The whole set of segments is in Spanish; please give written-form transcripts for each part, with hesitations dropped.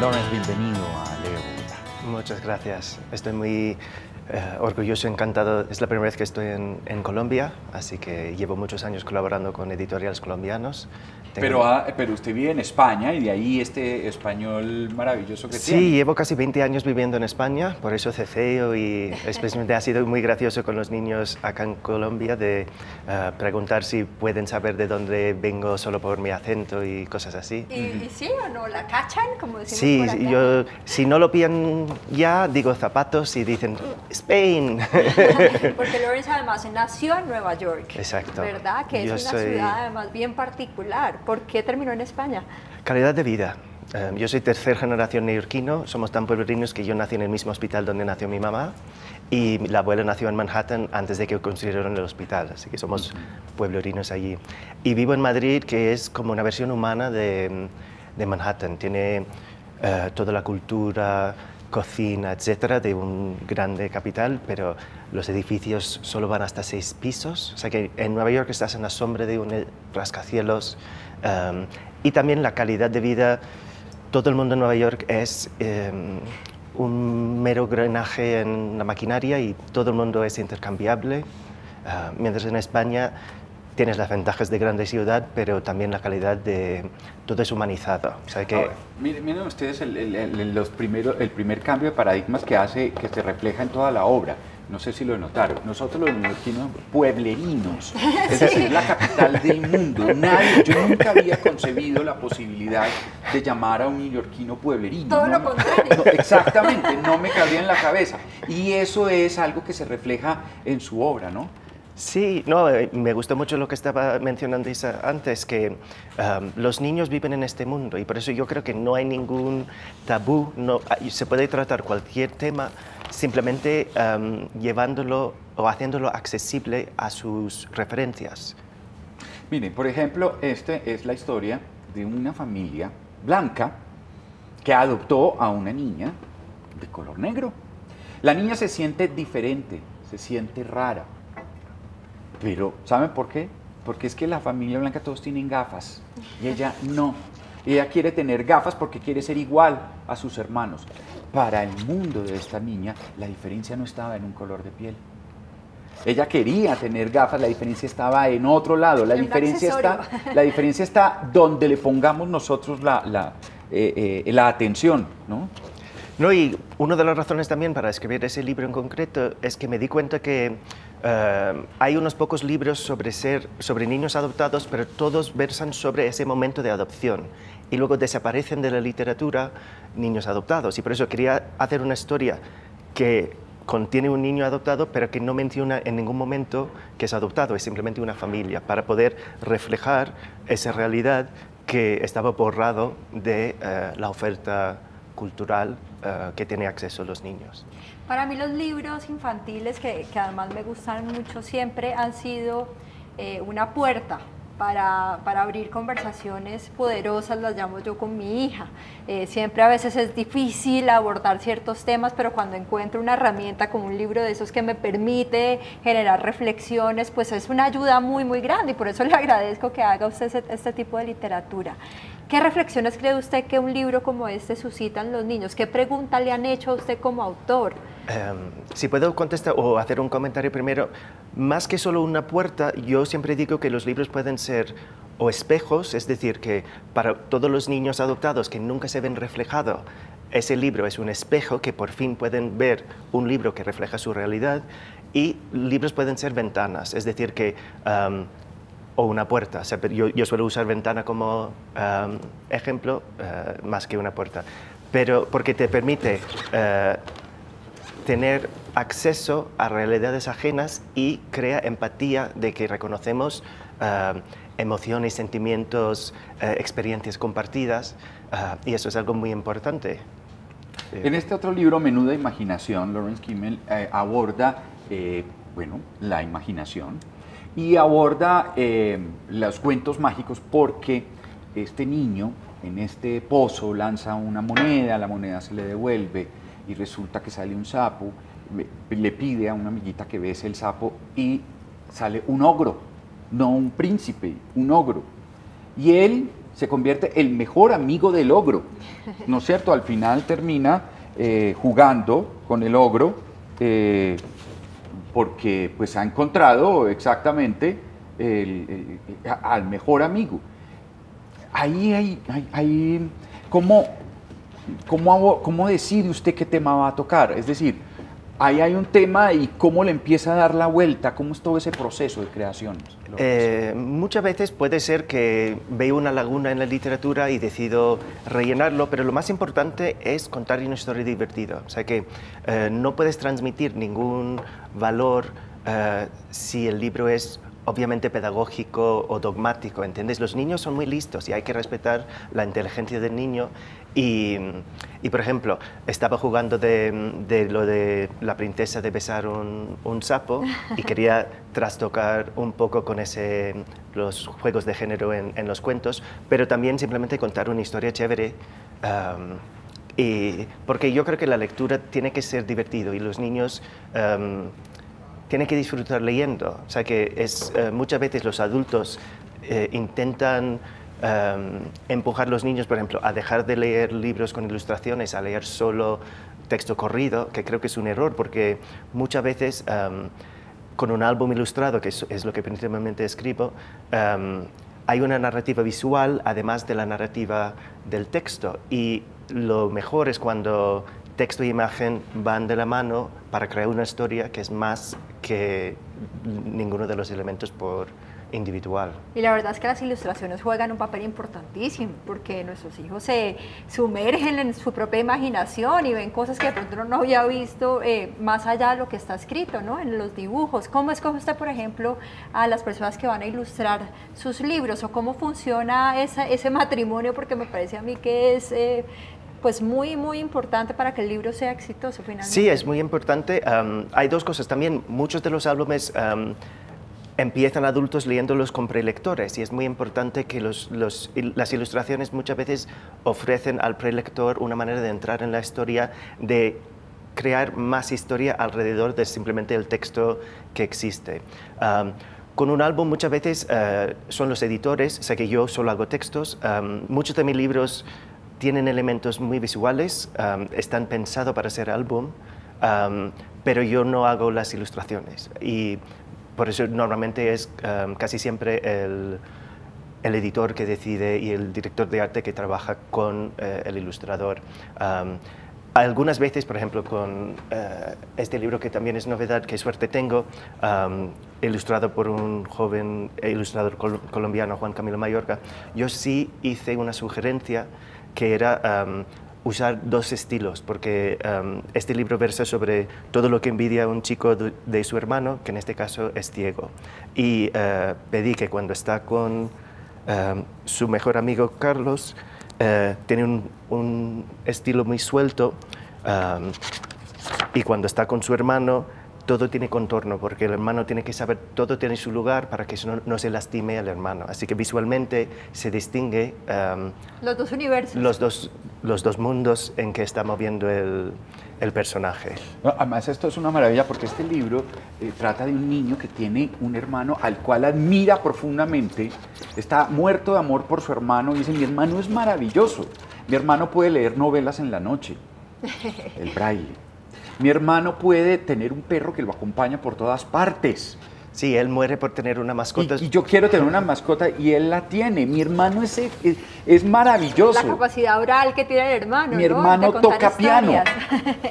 Lawrence, bienvenido a Leo Bogotá. Muchas gracias. Estoy muy orgulloso, encantado. Es la primera vez que estoy en Colombia, así que llevo muchos años colaborando con editoriales colombianos. Pero usted vive en España y de ahí este español maravilloso que tiene. Sí, llevo casi 20 años viviendo en España, por eso ceceo y especialmente ha sido muy gracioso con los niños acá en Colombia de preguntar si pueden saber de dónde vengo solo por mi acento y cosas así. ¿Y sí o no? ¿La cachan? Como decimos Sí, por acá. yo si no lo pillan ya, digo zapatos y dicen Spain. Porque Lawrence además nació en Nueva York. Exacto. ¿Verdad? Que es una ciudad además bien particular. ¿Por qué terminó en España? Calidad de vida. Yo soy tercera generación neoyorquino, somos tan pueblerinos que yo nací en el mismo hospital donde nació mi mamá y la abuela nació en Manhattan antes de que construyeran el hospital, así que somos pueblerinos allí. Y vivo en Madrid, que es como una versión humana de Manhattan, tiene toda la cultura, cocina, etcétera, de un grande capital, pero los edificios solo van hasta 6 pisos, o sea que en Nueva York estás en la sombra de un rascacielos, y también la calidad de vida. Todo el mundo en Nueva York es un mero granaje en la maquinaria y todo el mundo es intercambiable, mientras en España tienes las ventajas de grande ciudad, pero también la calidad de todo es humanizado. O sea que... Miren ustedes el primer cambio de paradigmas que hace, que se refleja en toda la obra. No sé si lo notaron. Nosotros los neoyorquinos, pueblerinos, es decir, la capital del mundo. Yo nunca había concebido la posibilidad de llamar a un neoyorquino pueblerino. Todo lo contrario. No, exactamente, no me cabría en la cabeza. Y eso es algo que se refleja en su obra, ¿no? Sí, no, me gustó mucho lo que estaba mencionando Isa antes, que los niños viven en este mundo y por eso yo creo que no hay ningún tabú, se puede tratar cualquier tema simplemente llevándolo o haciéndolo accesible a sus referencias. Miren, por ejemplo, esta es la historia de una familia blanca que adoptó a una niña de color negro. La niña se siente diferente, se siente rara. Pero, ¿saben por qué? Porque es que la familia blanca todos tienen gafas y ella no. Ella quiere tener gafas porque quiere ser igual a sus hermanos. Para el mundo de esta niña, la diferencia no estaba en un color de piel. Ella quería tener gafas, la diferencia estaba en otro lado. La diferencia está donde le pongamos nosotros la atención, ¿no? No, y una de las razones también para escribir ese libro en concreto es que me di cuenta que hay unos pocos libros sobre niños adoptados, pero todos versan sobre ese momento de adopción y luego desaparecen de la literatura niños adoptados. Y por eso quería hacer una historia que contiene un niño adoptado, pero que no menciona en ningún momento que es adoptado, es simplemente una familia, para poder reflejar esa realidad que estaba borrado de la oferta cultural que tiene acceso a los niños. Para mí los libros infantiles, que además me gustan mucho siempre, han sido una puerta para abrir conversaciones poderosas, las llamo yo con mi hija. Siempre a veces es difícil abordar ciertos temas, pero cuando encuentro una herramienta como un libro de esos que me permite generar reflexiones, pues es una ayuda muy, muy grande y por eso le agradezco que haga usted este tipo de literatura. ¿Qué reflexiones cree usted que un libro como este suscita en los niños? ¿Qué pregunta le han hecho a usted como autor? Si puedo contestar o hacer un comentario primero, más que solo una puerta, yo siempre digo que los libros pueden ser o espejos, es decir, que para todos los niños adoptados que nunca se ven reflejados, ese libro es un espejo que por fin pueden ver un libro que refleja su realidad, y libros pueden ser ventanas, es decir, que o una puerta. O sea, yo suelo usar ventana como ejemplo más que una puerta, pero porque te permite tener acceso a realidades ajenas y crea empatía de que reconocemos emociones, sentimientos, experiencias compartidas, y eso es algo muy importante. En este otro libro, Menuda Imaginación, Lawrence Kimmel aborda bueno, la imaginación y aborda los cuentos mágicos, porque este niño en este pozo lanza una moneda, la moneda se le devuelve y resulta que sale un sapo, le pide a una amiguita que bese el sapo y sale un ogro, no un príncipe, un ogro. Y él se convierte el mejor amigo del ogro, ¿no es cierto? Al final termina jugando con el ogro porque pues ha encontrado exactamente al mejor amigo. ¿Cómo decide usted qué tema va a tocar? Es decir, ahí hay un tema y cómo le empieza a dar la vuelta, cómo es todo ese proceso de creación. Muchas veces puede ser que veo una laguna en la literatura y decido rellenarlo, pero lo más importante es contar una historia divertida. O sea que no puedes transmitir ningún valor si el libro es obviamente pedagógico o dogmático, ¿entiendes? Los niños son muy listos y hay que respetar la inteligencia del niño y por ejemplo, estaba jugando de lo de la princesa de besar un sapo y quería trastocar un poco con los juegos de género en los cuentos, pero también simplemente contar una historia chévere. Porque yo creo que la lectura tiene que ser divertido y los niños tienen que disfrutar leyendo. O sea que muchas veces los adultos intentan empujar a los niños, por ejemplo, a dejar de leer libros con ilustraciones, a leer solo texto corrido, que creo que es un error, porque muchas veces con un álbum ilustrado, que es lo que principalmente escribo, hay una narrativa visual, además de la narrativa del texto. Y lo mejor es cuando texto e imagen van de la mano para crear una historia que es más que ninguno de los elementos por individual. Y la verdad es que las ilustraciones juegan un papel importantísimo, porque nuestros hijos se sumergen en su propia imaginación y ven cosas que de pronto no había visto más allá de lo que está escrito, ¿no? En los dibujos. ¿Cómo escoge usted, por ejemplo, a las personas que van a ilustrar sus libros? ¿O cómo funciona ese matrimonio? Porque me parece a mí que es pues muy, muy importante para que el libro sea exitoso finalmente. Sí, es muy importante. Hay dos cosas también. Muchos de los álbumes empiezan adultos leyéndolos con prelectores y es muy importante que las ilustraciones muchas veces ofrecen al prelector una manera de entrar en la historia, de crear más historia alrededor de simplemente el texto que existe. Con un álbum muchas veces son los editores, sé que yo solo hago textos, muchos de mis libros tienen elementos muy visuales, están pensados para ser álbum, pero yo no hago las ilustraciones y por eso normalmente es casi siempre el editor que decide y el director de arte que trabaja con el ilustrador. Algunas veces, por ejemplo, con este libro que también es novedad, Qué suerte tengo, ilustrado por un joven ilustrador colombiano, Juan Camilo Mayorga, yo sí hice una sugerencia que era usar dos estilos, porque este libro versa sobre todo lo que envidia un chico de su hermano, que en este caso es ciego. Y pedí que cuando está con su mejor amigo Carlos, tiene un estilo muy suelto, y cuando está con su hermano, todo tiene contorno, porque el hermano tiene que saber, todo tiene su lugar para que no se lastime al hermano. Así que visualmente se distingue los dos universos. Los dos mundos en que está moviendo el personaje. Además, esto es una maravilla porque este libro trata de un niño que tiene un hermano al cual admira profundamente, está muerto de amor por su hermano y dice, mi hermano es maravilloso, mi hermano puede leer novelas en la noche, el braille. Mi hermano puede tener un perro que lo acompaña por todas partes. Sí, él muere por tener una mascota. Y yo quiero tener una mascota y él la tiene. Mi hermano es maravilloso. La capacidad oral que tiene el hermano. Mi hermano toca piano.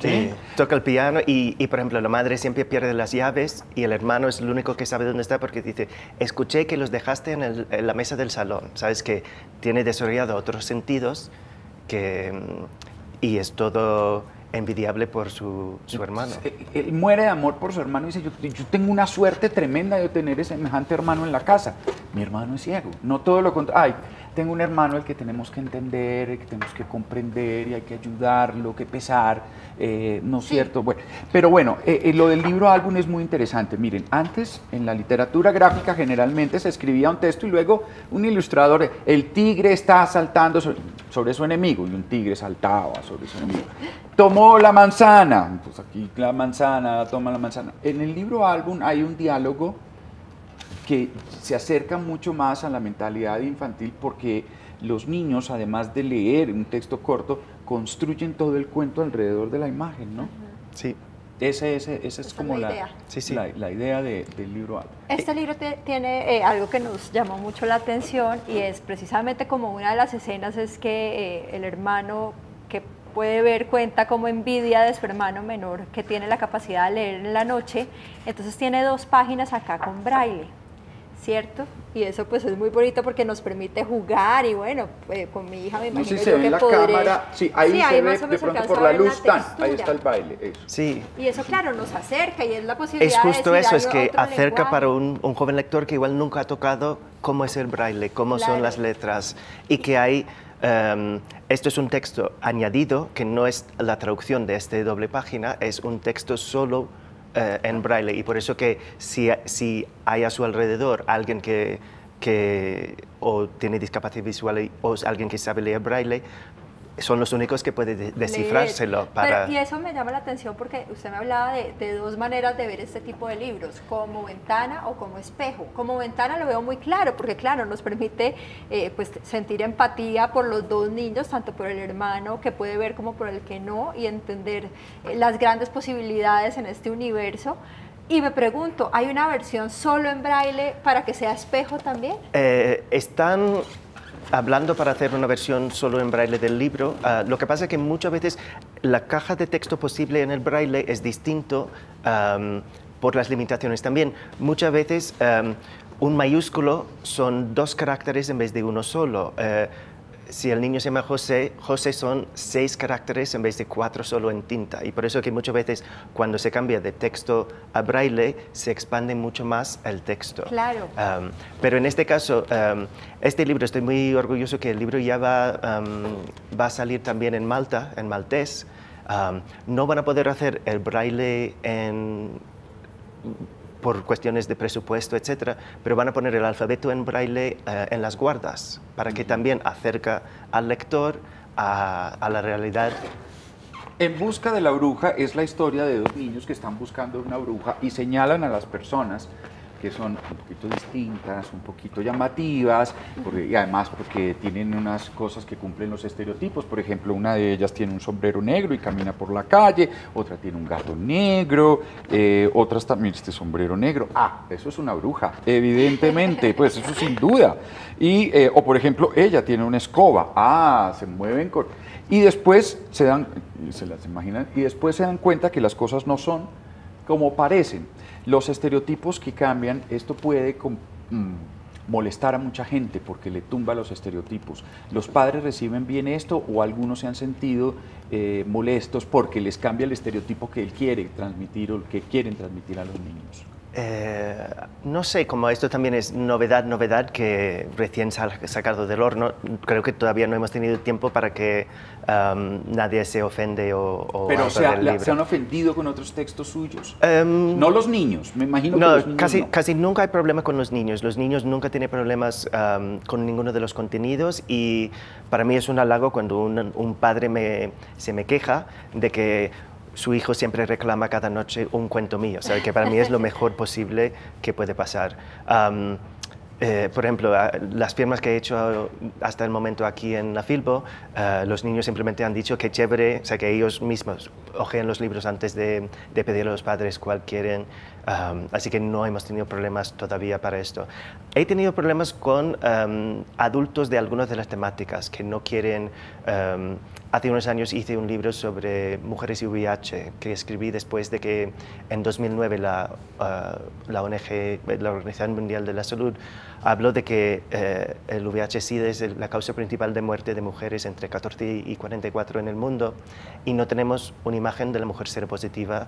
Sí, toca el piano y, por ejemplo, la madre siempre pierde las llaves y el hermano es el único que sabe dónde está porque dice, escuché que los dejaste en la mesa del salón. Sabes que tiene desarrollado otros sentidos y es todo envidiable por su hermano. Él muere de amor por su hermano y dice, yo tengo una suerte tremenda de tener ese semejante hermano en la casa. Mi hermano es ciego, no todo lo contrario. Ay, tengo un hermano al que tenemos que entender, el que tenemos que comprender y hay que ayudarlo, que pesar, ¿no es cierto? Bueno, pero bueno, lo del libro álbum es muy interesante. Miren, antes en la literatura gráfica generalmente se escribía un texto y luego un ilustrador, el tigre está saltando sobre su enemigo y un tigre saltaba sobre su enemigo. Tomó la manzana, pues aquí la manzana, toma la manzana. En el libro álbum hay un diálogo que se acerca mucho más a la mentalidad infantil porque los niños, además de leer un texto corto, construyen todo el cuento alrededor de la imagen, ¿no? Sí. Esa es como la idea. La idea del libro. Este libro tiene algo que nos llamó mucho la atención, y es precisamente como una de las escenas es que el hermano que puede ver cuenta como envidia de su hermano menor que tiene la capacidad de leer en la noche, entonces tiene 2 páginas acá con braille, ¿cierto? Y eso pues es muy bonito porque nos permite jugar, y bueno, con mi hija me imagino sí, yo se ve que en la podré... cámara, sí, ahí Sí, se ahí ve más o de menos pronto alcanza por a la ver la luz, ahí textura. está el baile, eso. Sí. Y eso, claro, nos acerca, y es la posibilidad Es justo de decir eso, es que otro acerca lenguaje. para un joven lector que igual nunca ha tocado cómo es el braille, cómo son las letras, y que hay... esto es un texto añadido, que no es la traducción de esta doble página, es un texto solo en braille, y por eso que si hay a su alrededor alguien que o tiene discapacidad visual o es alguien que sabe leer braille, son los únicos que pueden descifrárselo. Y eso me llama la atención porque usted me hablaba de 2 maneras de ver este tipo de libros, como ventana o como espejo. Como ventana lo veo muy claro, porque claro, nos permite pues sentir empatía por los 2 niños, tanto por el hermano que puede ver como por el que no, y entender las grandes posibilidades en este universo. Y me pregunto, ¿hay una versión solo en braille para que sea espejo también? Están hablando para hacer una versión solo en braille del libro. Lo que pasa es que muchas veces la caja de texto posible en el braille es distinto por las limitaciones también. Muchas veces un mayúsculo son 2 caracteres en vez de uno solo. Si el niño se llama José, José son 6 caracteres en vez de 4 solo en tinta, y por eso que muchas veces cuando se cambia de texto a braille se expande mucho más el texto. Claro. Pero en este caso, este libro, estoy muy orgulloso que el libro ya va a salir también en Malta, en maltés. No van a poder hacer el braille por cuestiones de presupuesto, etcétera, pero van a poner el alfabeto en braille en las guardas, para que también acerca al lector a la realidad. En busca de la bruja es la historia de 2 niños que están buscando una bruja y señalan a las personas que son un poquito distintas, un poquito llamativas, y además porque tienen unas cosas que cumplen los estereotipos. Por ejemplo, una de ellas tiene un sombrero negro y camina por la calle, otra tiene un gato negro, otras también este sombrero negro. Ah, eso es una bruja, evidentemente, pues eso sin duda. Y, o por ejemplo, ella tiene una escoba, ah, se mueven con... Y después se las imaginan, y después se dan cuenta que las cosas no son como parecen. Los estereotipos que cambian, esto puede molestar a mucha gente porque le tumba los estereotipos. ¿Los padres reciben bien esto o algunos se han sentido molestos porque les cambia el estereotipo que él quiere transmitir o que quieren transmitir a los niños? No sé, como esto también es novedad que recién sacado del horno, creo que todavía no hemos tenido tiempo para que nadie se ofende o pero se han ofendido con otros textos suyos. No los niños, me imagino no, que los niños casi nunca hay problema con los niños. Los niños nunca tienen problemas con ninguno de los contenidos, y para mí es un halago cuando un padre se me queja de que su hijo siempre reclama cada noche un cuento mío, ¿sabe? Que para mí es lo mejor posible que puede pasar. Por ejemplo, las firmas que he hecho hasta el momento aquí en la Filbo, los niños simplemente han dicho que chévere, o sea, que ellos mismos hojean los libros antes de pedir a los padres cuál quieren, así que no hemos tenido problemas todavía para esto. He tenido problemas con adultos de algunas de las temáticas que no quieren... Hace unos años hice un libro sobre mujeres y VIH que escribí después de que en 2009 la ONG, la Organización Mundial de la Salud, habló de que el VIH-Sida es la causa principal de muerte de mujeres entre 14 y 44 en el mundo, y no tenemos una imagen de la mujer seropositiva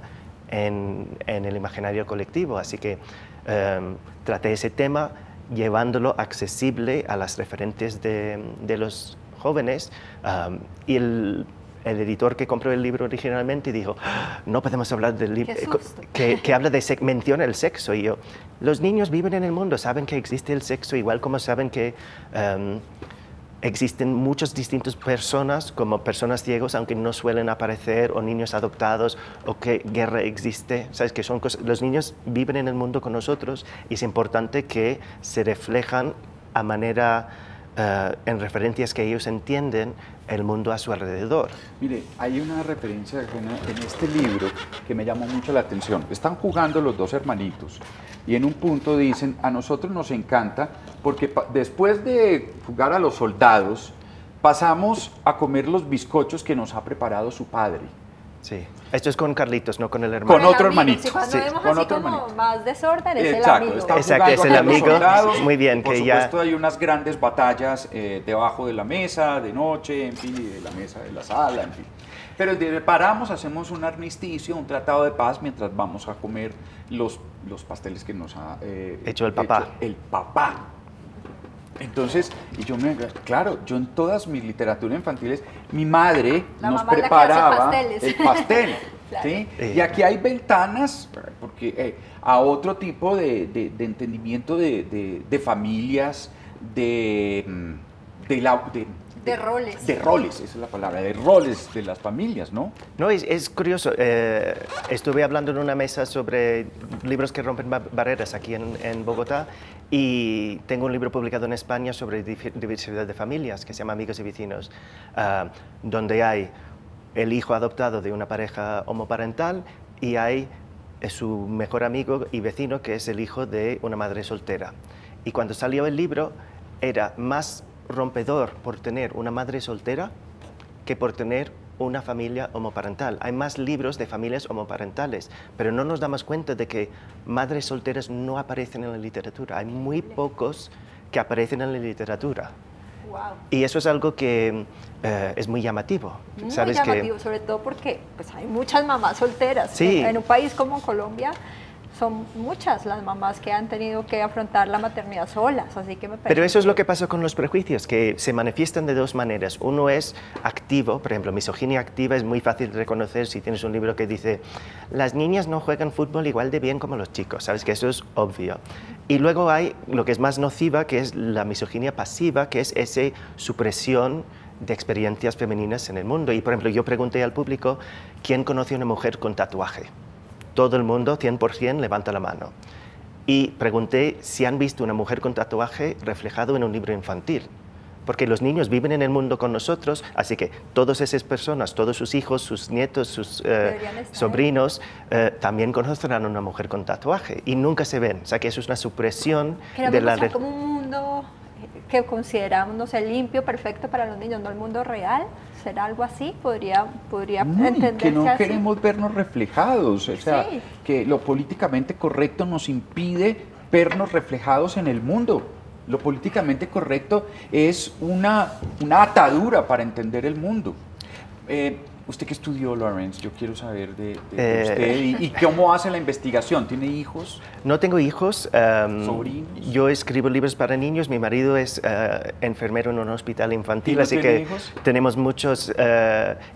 en el imaginario colectivo. Así que traté ese tema llevándolo accesible a las referentes de los jóvenes, y el editor que compró el libro originalmente dijo, no podemos hablar del libro que habla de menciona el sexo, y yo, los niños viven en el mundo, saben que existe el sexo, igual como saben que existen muchas distintas personas, como personas ciegos, aunque no suelen aparecer, o niños adoptados, o que guerra existe. ¿Sabes? Que son cosas, los niños viven en el mundo con nosotros, y es importante que se reflejan a manera en referencias que ellos entienden el mundo a su alrededor. Mire, hay una referencia en este libro que me llamó mucho la atención. Están jugando los dos hermanitos y en un punto dicen, a nosotros nos encanta porque después de jugar a los soldados, pasamos a comer los bizcochos que nos ha preparado su padre. Sí, esto es con Carlitos, no con el hermano. Con otro hermanito. Sí, cuando Sí, vemos con así otro como hermanito. más desorden, es el Exacto, amigo. están Exacto, jugando es el a los amigo. soldados. Muy bien, Por que ya- supuesto hay unas grandes batallas debajo de la mesa, de noche, en fin, y de la mesa de la sala, en fin. Pero paramos, hacemos un armisticio, un tratado de paz, mientras vamos a comer los pasteles que nos ha Hecho el papá. el papá. Entonces, claro, yo en todas mis literaturas infantiles, mi madre La nos mamá es la que hace preparaba pasteles. el pastel. Claro. ¿Sí? Y aquí hay ventanas porque, a otro tipo de entendimiento de familias, de roles. De roles, esa es la palabra, de roles de las familias, ¿no? No, es curioso. Estuve hablando en una mesa sobre libros que rompen barreras aquí en Bogotá y tengo un libro publicado en España sobre diversidad de familias que se llama Amigos y Vecinos, donde hay el hijo adoptado de una pareja homoparental y hay su mejor amigo y vecino que es el hijo de una madre soltera. Y cuando salió el libro era más rompedor por tener una madre soltera que por tener una familia homoparental. Hay más libros de familias homoparentales, pero no nos damos cuenta de que madres solteras no aparecen en la literatura. Hay muy pocos que aparecen en la literatura. Wow. Y eso es algo que es muy llamativo. Muy ¿Sabes? llamativo, sobre todo porque pues, hay muchas mamás solteras. Sí. En un país como Colombia son muchas las mamás que han tenido que afrontar la maternidad solas, así que me parece Pero eso es lo que pasa con los prejuicios, que se manifiestan de dos maneras. Uno es activo, por ejemplo, misoginia activa es muy fácil de reconocer si tienes un libro que dice las niñas no juegan fútbol igual de bien como los chicos, sabes que eso es obvio. Y luego hay lo que es más nociva, que es la misoginia pasiva, que es esa supresión de experiencias femeninas en el mundo. Y por ejemplo, yo pregunté al público, ¿quién conoce a una mujer con tatuaje? Todo el mundo, 100%, levanta la mano. Y pregunté si han visto una mujer con tatuaje reflejado en un libro infantil. Porque los niños viven en el mundo con nosotros, así que todas esas personas, todos sus hijos, sus nietos, sus sobrinos, también conocerán a una mujer con tatuaje y nunca se ven. O sea que eso es una supresión de la... mostrar como un mundo que consideramos, no sé, limpio, perfecto para los niños, no el mundo real. ¿Será algo así? ¿Podría entenderse que no así? queremos vernos reflejados, o sea, Sí. que lo políticamente correcto nos impide vernos reflejados en el mundo. Lo políticamente correcto es una atadura para entender el mundo. ¿Usted qué estudió, Lawrence? Yo quiero saber de usted y cómo hace la investigación. ¿Tiene hijos? No tengo hijos. ¿Sobrinos? Yo escribo libros para niños. Mi marido es enfermero en un hospital infantil, ¿Y no así tiene que hijos? tenemos muchos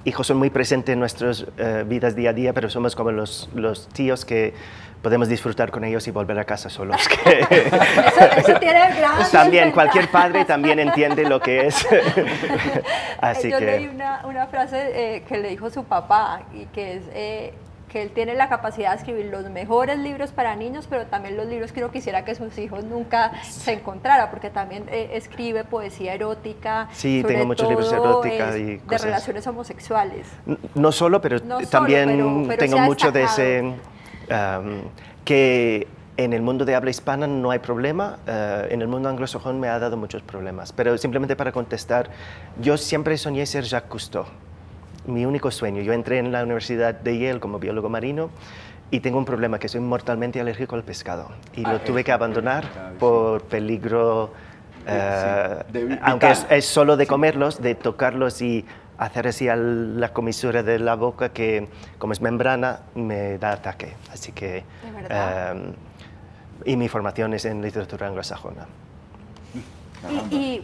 hijos. Son muy presentes en nuestras vidas día a día, pero somos como los tíos que podemos disfrutar con ellos y volver a casa solos. Eso tiene grandes También, ventajas. cualquier padre también entiende lo que es. Así Yo que... leí una frase que le dijo su papá y que es que él tiene la capacidad de escribir los mejores libros para niños, pero también los libros que uno quisiera que sus hijos nunca se encontrara, porque también escribe poesía erótica. Sí, sobre tengo muchos libros todo, erótica y de cosas. relaciones homosexuales. No solo, pero No solo, también pero tengo se ha mucho de destacado. ese... que en el mundo de habla hispana no hay problema, en el mundo anglosajón me ha dado muchos problemas. Pero simplemente para contestar, yo siempre soñé ser Jacques Cousteau, mi único sueño. Yo entré en la Universidad de Yale como biólogo marino y tengo un problema, que soy mortalmente alérgico al pescado. Y lo tuve que abandonar por peligro, aunque es solo de comerlos, de tocarlos y hacer así a la comisura de la boca, que como es membrana, me da ataque. Así que... ¿De verdad? Y mi formación es en literatura anglosajona. Y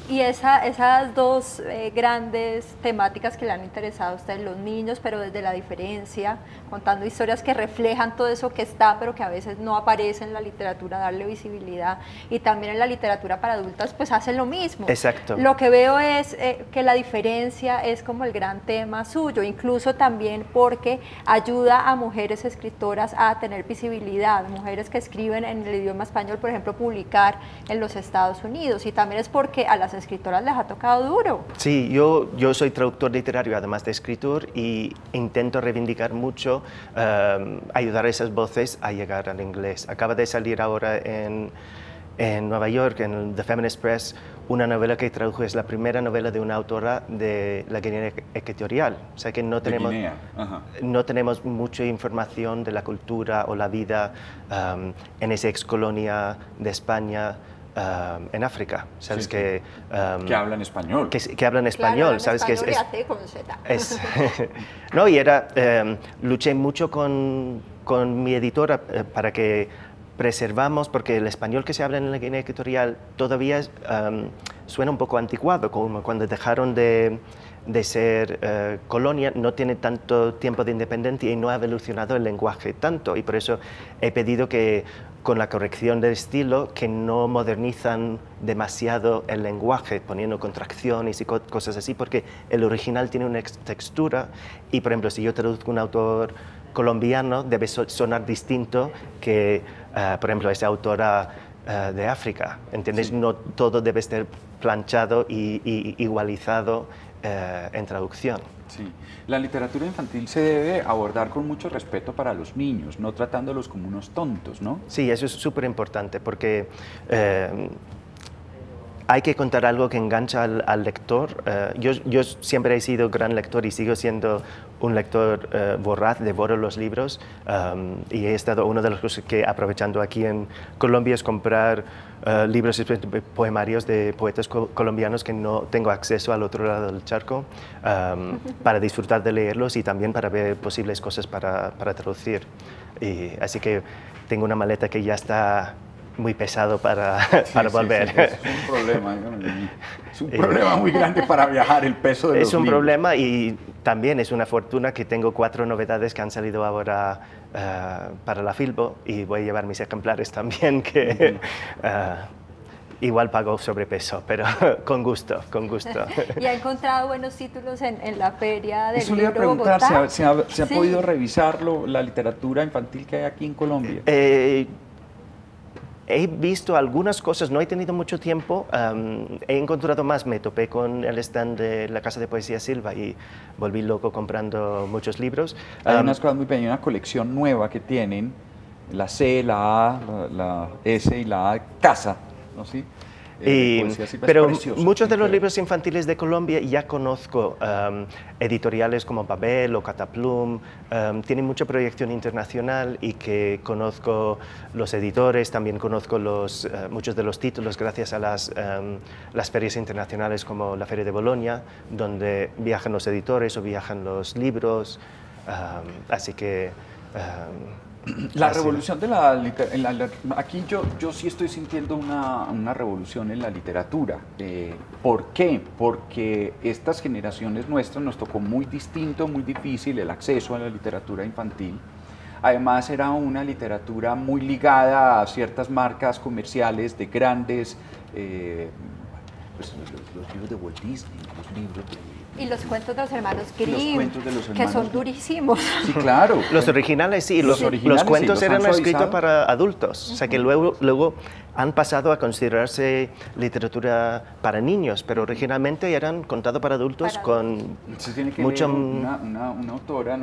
Y esas dos grandes temáticas que le han interesado a ustedes, los niños, pero desde la diferencia, contando historias que reflejan todo eso que está, pero que a veces no aparece en la literatura, darle visibilidad, y también en la literatura para adultas, pues hacen lo mismo. Exacto. Lo que veo es que la diferencia es como el gran tema suyo, incluso también porque ayuda a mujeres escritoras a tener visibilidad, mujeres que escriben en el idioma español, por ejemplo, publicar en los Estados Unidos, y también es porque a las escritoras les ha tocado duro. Sí, yo soy traductor literario además de escritor y intento reivindicar mucho, ayudar a esas voces a llegar al inglés. Acaba de salir ahora en Nueva York, en The Feminist Press, una novela que tradujo, es la primera novela de una autora de la Guinea Ecuatorial. O sea que no tenemos mucha información de la cultura o la vida en esa excolonia de España, en África, ¿sabes? Sí, que hablan español. Que hablan español, claro, ¿sabes? Que No, y luché mucho con mi editora para que preservamos, porque el español que se habla en la Guinea Ecuatorial todavía suena un poco anticuado, como cuando dejaron de ser colonia, no tiene tanto tiempo de independencia y no ha evolucionado el lenguaje tanto, y por eso he pedido que con la corrección del estilo, que no modernizan demasiado el lenguaje, poniendo contracciones y cosas así, porque el original tiene una textura, y por ejemplo, si yo traduzco un autor colombiano, debe sonar distinto que, por ejemplo, esa autora de África, ¿entiendes? Sí. No todo debe estar planchado y igualizado en traducción. Sí. La literatura infantil se debe abordar con mucho respeto para los niños, no tratándolos como unos tontos, ¿no? Sí, eso es súper importante, porque hay que contar algo que engancha al lector. Yo siempre he sido gran lector y sigo siendo un lector voraz, devoro los libros, y he estado, una de las cosas que aprovechando aquí en Colombia es comprar libros poemarios de poetas colombianos que no tengo acceso al otro lado del charco, para disfrutar de leerlos y también para ver posibles cosas para traducir. Así que tengo una maleta que ya está muy pesado para volver. Sí, es un problema, es un problema muy grande para viajar, el peso de los libros. Es un problema, y también es una fortuna que tengo 4 novedades que han salido ahora para la Filbo, y voy a llevar mis ejemplares también, que igual pago sobrepeso, pero con gusto, con gusto. ¿Y ha encontrado buenos títulos en la feria del libro? Eso le iba a preguntar, ¿se ha podido revisar la literatura infantil que hay aquí en Colombia? He visto algunas cosas, no he tenido mucho tiempo, he encontrado más, me topé con el stand de la Casa de Poesía Silva y volví loco comprando muchos libros. Hay unas cosas muy pequeñas, una colección nueva que tienen, la C, la A, la S y la A, Casa, ¿no? ¿Sí? Pero muchos de los libros infantiles de Colombia ya conozco, editoriales como Babel o Cataplum, tienen mucha proyección internacional y que conozco los editores, también conozco muchos de los títulos gracias a las ferias internacionales como la Feria de Bolonia, donde viajan los editores o viajan los libros, así que... La revolución de la literatura, aquí yo sí estoy sintiendo una revolución en la literatura. ¿Por qué? Porque estas generaciones nuestras nos tocó muy distinto, muy difícil el acceso a la literatura infantil. Además era una literatura muy ligada a ciertas marcas comerciales de grandes, pues, los libros de Walt Disney, los libros de... Y los cuentos de los hermanos Grimm, que son durísimos. Sí, claro. Los originales sí, los cuentos eran escritos para adultos, o sea que luego han pasado a considerarse literatura para niños, pero originalmente eran contados para adultos con mucho... Una autora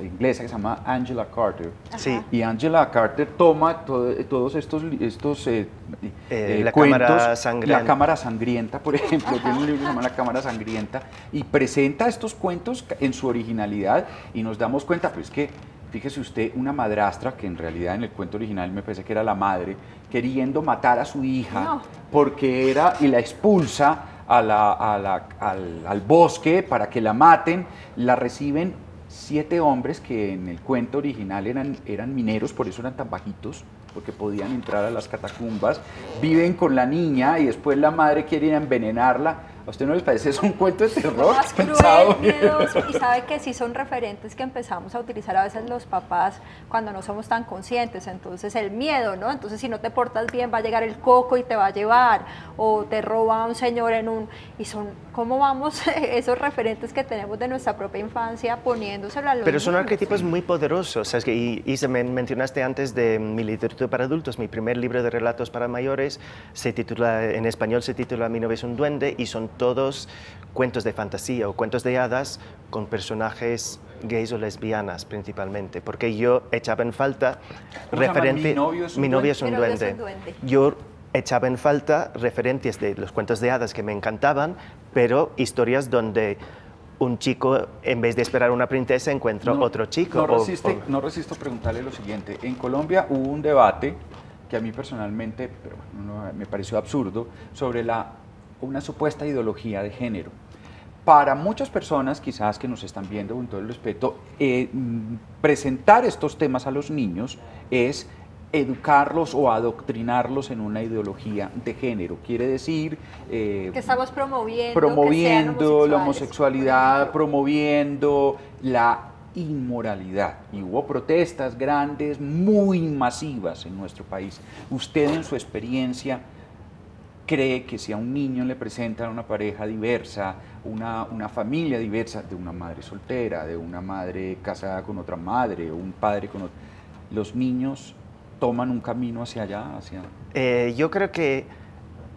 inglesa que se llama Angela Carter. Sí. Y Angela Carter toma todos estos la cuentos, Cámara Sangrienta. La Cámara Sangrienta, por ejemplo, tiene un libro que se llama La Cámara Sangrienta, y presenta estos cuentos en su originalidad, y nos damos cuenta, pues que, fíjese usted, una madrastra, que en realidad en el cuento original me parece que era la madre, queriendo matar a su hija, porque y la expulsa al bosque para que la maten, la reciben 7 hombres que en el cuento original eran mineros, por eso eran tan bajitos, porque podían entrar a las catacumbas, viven con la niña y después la madre quiere ir a envenenarla. ¿A usted no les parece eso un cuento de terror? Más Pensado cruel, bien. miedoso, y sabe que sí son referentes que empezamos a utilizar a veces los papás cuando no somos tan conscientes. Entonces el miedo, ¿no? Entonces si no te portas bien va a llegar el coco y te va a llevar, o te roba un señor en un... Y son, ¿cómo vamos esos referentes que tenemos de nuestra propia infancia poniéndoselo a los Pero son niños? arquetipos muy poderosos. ¿Sabes? Y se me mencionaste antes de mi literatura para adultos. Mi primer libro de relatos para mayores se titula, en español se titula Mi novia es un duende, y son todos cuentos de fantasía o cuentos de hadas con personajes gays o lesbianas principalmente, porque yo echaba en falta ¿Cómo se llama? referente... Mi novio es un Mi duende. novia es un duende. Yo echaba en falta referencias de los cuentos de hadas que me encantaban, pero historias donde un chico, en vez de esperar a una princesa, encuentra otro chico. No resisto preguntarle lo siguiente. En Colombia hubo un debate que a mí personalmente me pareció absurdo sobre una supuesta ideología de género. Para muchas personas, quizás que nos están viendo con todo el respeto, presentar estos temas a los niños es educarlos o adoctrinarlos en una ideología de género. Quiere decir... que estamos promoviendo la homosexualidad, promoviendo la inmoralidad. Y hubo protestas grandes, muy masivas en nuestro país. ¿Usted en su experiencia cree que si a un niño le presentan una pareja diversa, una familia diversa, de una madre soltera, de una madre casada con otra madre, o un padre con otro, los niños toman un camino hacia allá? Yo creo que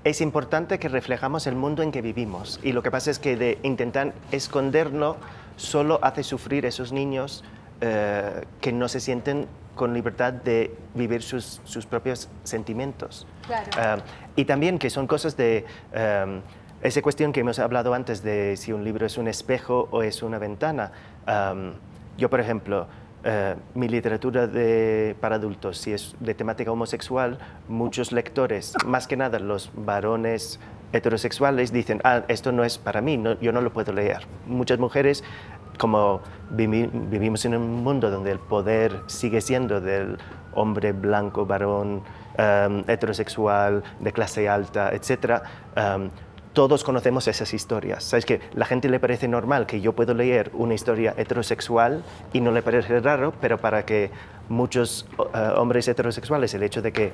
es importante que reflejamos el mundo en que vivimos, y lo que pasa es que de intentar esconderlo solo hace sufrir a esos niños que no se sienten con libertad de vivir sus propios sentimientos. Claro. Y también que son cosas de esa cuestión que hemos hablado antes de si un libro es un espejo o es una ventana. Yo, por ejemplo, mi literatura para adultos, si es de temática homosexual, muchos lectores, más que nada los varones heterosexuales, dicen, esto no es para mí, yo no lo puedo leer. Muchas mujeres, como vivimos en un mundo donde el poder sigue siendo del hombre blanco, varón, heterosexual, de clase alta, etc., todos conocemos esas historias. ¿Sabes? Que la gente le parece normal que yo puedo leer una historia heterosexual y no le parece raro, pero para que muchos hombres heterosexuales, el hecho de que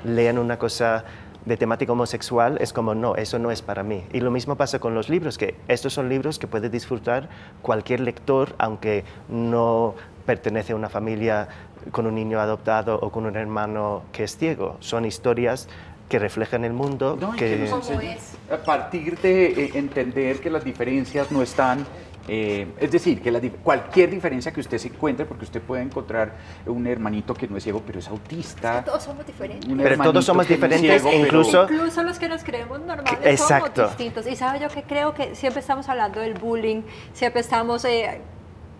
lean una cosa de temática homosexual es como, no, eso no es para mí. Y lo mismo pasa con los libros, que estos son libros que puede disfrutar cualquier lector, aunque no pertenece a una familia con un niño adoptado o con un hermano que es ciego. Son historias que reflejan el mundo. A partir de entender que las diferencias no están... es decir, que cualquier diferencia que usted se encuentre, porque usted puede encontrar un hermanito que no es ciego, pero es autista. Es que todos somos diferentes. Pero todos somos diferentes, ciego, incluso los que nos creemos normales exacto. somos distintos. Y sabe yo que creo que siempre estamos hablando del bullying, siempre estamos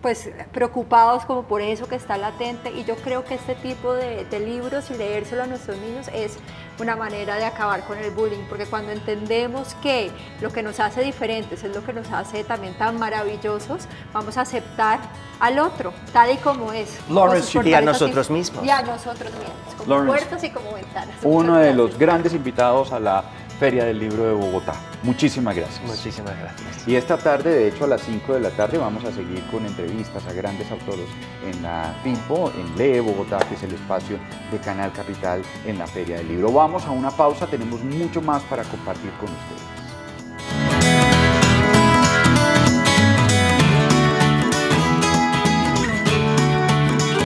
pues preocupados como por eso que está latente, y yo creo que este tipo de libros y leérselo a nuestros niños es una manera de acabar con el bullying, porque cuando entendemos que lo que nos hace diferentes es lo que nos hace también tan maravillosos, vamos a aceptar al otro tal y como es, y a nosotros mismos. Y a nosotros mismos, como Lawrence, puertas y como ventanas. Uno de los grandes invitados a la Feria del Libro de Bogotá. Muchísimas gracias. Muchísimas gracias. Y esta tarde, de hecho, a las 5 de la tarde vamos a seguir con entrevistas a grandes autores en la FILPO, en Lee Bogotá, que es el espacio de Canal Capital en la Feria del Libro. Vamos a una pausa, tenemos mucho más para compartir con ustedes.